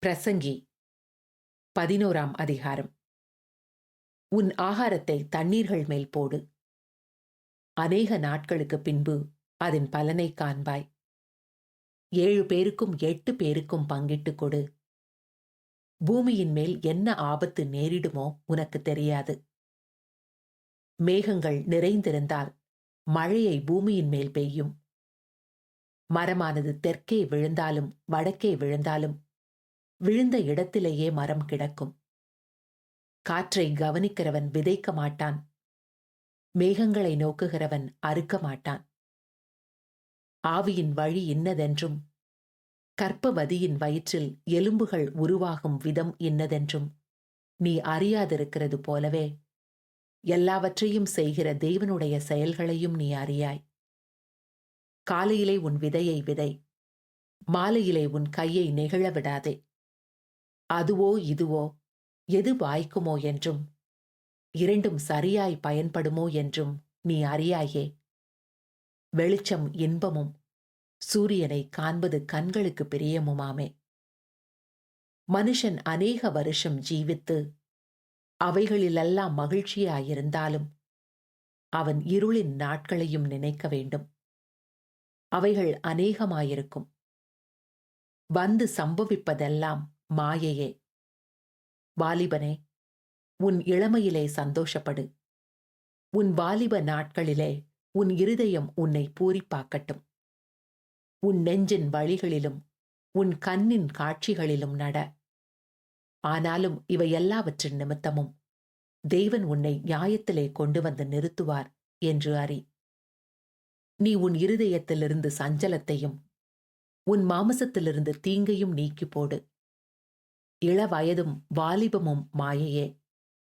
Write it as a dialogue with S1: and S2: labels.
S1: பிரசங்கி 11ஆம் அதிகாரம். உன் ஆகாரத்தை தண்ணீர்கள் மேல் போடு. அநேக நாட்களுக்குப் பின்பு அதன் பலனைக் காண்பாய். 7 பேருக்கும் 8 பேருக்கும் பங்கிட்டுக் கொடு. பூமியின் மேல் என்ன ஆபத்து நேரிடுமோ உனக்குத் தெரியாது. மேகங்கள் நிறைந்திருந்தால் மழையை பூமியின் மேல் பெய்யும். மரமானது தெற்கே விழுந்தாலும் வடக்கே விழுந்தாலும் விழுந்த இடத்திலேயே மரம் கிடக்கும். காற்றை கவனிக்கிறவன் விதைக்க மாட்டான். மேகங்களை நோக்குகிறவன் அறுக்க மாட்டான். ஆவியின் வழி இன்னதென்றும் கர்ப்பவதியின் வயிற்றில் எலும்புகள் உருவாகும் விதம் இன்னதென்றும் நீ அறியாதிருக்கிறது போலவே எல்லாவற்றையும் செய்கிற தேவனுடைய செயல்களையும் நீ அறியாய். காலையிலே உன் விதையை விதை, மாலையிலே உன் கையை நெகிழ விடாதே. அதுவோ இதுவோ எது வாய்க்குமோ என்றும் இரண்டும் சரியாய் பயன்படுமோ என்றும் நீ அறியாயே. வெளிச்சம் இன்பமும் சூரியனை காண்பது கண்களுக்கு பிரியமுமாமே. மனுஷன் அநேக வருஷம் ஜீவித்து அவைகளிலெல்லாம் மகிழ்ச்சியாயிருந்தாலும் அவன் இருளின் நாட்களையும் நினைக்க வேண்டும். அவைகள் அநேகமாயிருக்கும். வந்து சம்பவிப்பதெல்லாம் மாயையே. வாலிபனே, உன் இளமையிலே சந்தோஷப்படு. உன் வாலிப நாட்களிலே உன் இருதயம் உன்னை பூரிப்பாக்கட்டும். உன் நெஞ்சின் வழிகளிலும் உன் கண்ணின் காட்சிகளிலும் நட. ஆனாலும் இவை எல்லாவற்றின் நிமித்தமும் தேவன் உன்னை நியாயத்திலே கொண்டு வந்து நிறுத்துவார் என்று அறி. நீ உன் இருதயத்திலிருந்து சஞ்சலத்தையும் உன் மாமிசத்திலிருந்து தீங்கையும் நீக்கி போடு. இளவயதும் வாலிபமும் மாயையே.